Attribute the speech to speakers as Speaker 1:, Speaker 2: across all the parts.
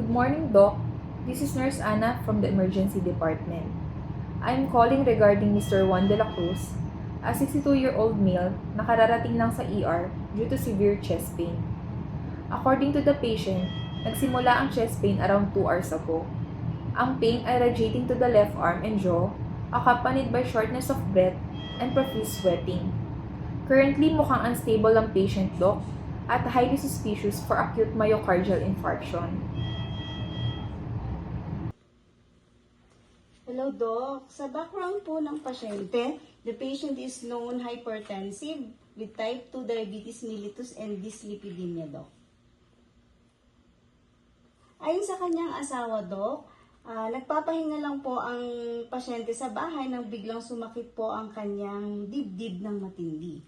Speaker 1: Good morning, Doc. This is Nurse Anna from the Emergency Department. I'm calling regarding Mr. Juan de la Cruz, a 62-year-old male na kararating lang sa ER due to severe chest pain. According to the patient, nagsimula ang chest pain around 2 hours ago. Ang pain ay radiating to the left arm and jaw, accompanied by shortness of breath and profuse sweating. Currently, mukhang unstable ang patient, Doc, at highly suspicious for acute myocardial infarction.
Speaker 2: Hello, Doc. Sa background po ng pasyente, the patient is known hypertensive with type 2 diabetes mellitus and dyslipidemia, Doc. Ayon sa kanyang asawa, Doc, nagpapahinga lang po ang pasyente sa bahay nang biglang sumakit po ang kanyang dibdib ng matindi.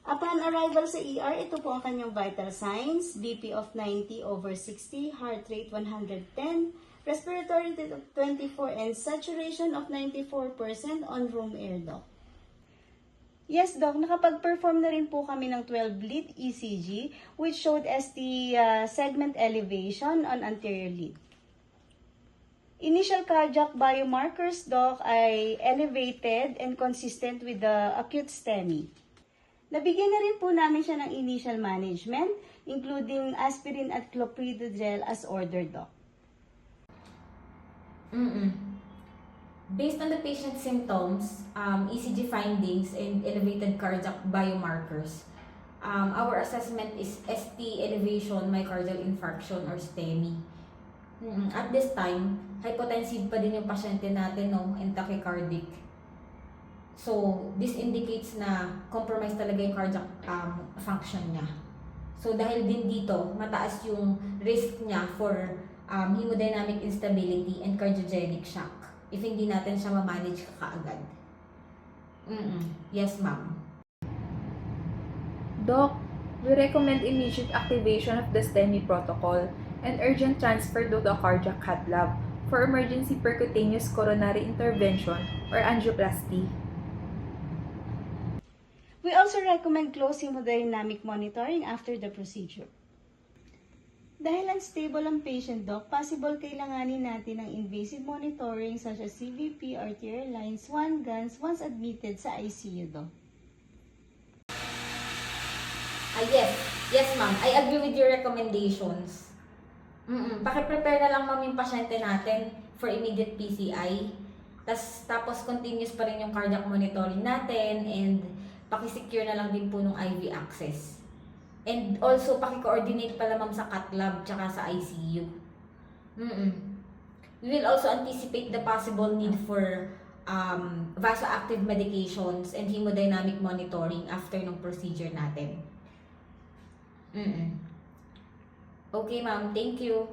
Speaker 2: Upon arrival sa ER, ito po ang kanyang vital signs: BP of 90/60, heart rate 110, respiratory rate of 24, and saturation of 94% on room air, Doc. Yes, Doc, nakapag-perform na rin po kami ng 12-lead ECG which showed ST segment elevation on anterior lead. Initial cardiac biomarkers, Doc, ay elevated and consistent with the acute STEMI. Nabigyan na rin po namin siya ng initial management, including aspirin at clopidogrel as ordered, Doc.
Speaker 3: Based on the patient's symptoms, ECG findings, and elevated cardiac biomarkers, our assessment is ST elevation myocardial infarction or STEMI. At this time, hypotensive pa din yung pasyente natin, no, and tachycardic. So, this indicates na compromised talaga yung cardiac function niya. So, dahil din dito, mataas yung risk niya for hemodynamic instability and cardiogenic shock if hindi natin siya ma-manage kaagad. Yes, ma'am.
Speaker 1: Doc, we recommend immediate activation of the STEMI protocol and urgent transfer to the cardiac cath lab for emergency percutaneous coronary intervention or angioplasty.
Speaker 2: We also recommend close hemodynamic monitoring after the procedure. Dahil unstable ang patient, Doc, possible kailanganin natin ng invasive monitoring such as CVP, arterial lines, swan guns once admitted sa ICU, Doc.
Speaker 3: Yes, ma'am. I agree with your recommendations. Paki-prepare na lang, ma'am, yung pasyente natin for immediate PCI. Tapos continuous pa rin yung cardiac monitoring natin, and paki-secure na lang din po ng IV access. And also, paki-coordinate pala, ma'am, sa cath lab tsaka sa ICU. We will also anticipate the possible need for vasoactive medications and hemodynamic monitoring after ng procedure natin. Okay, ma'am. Thank you.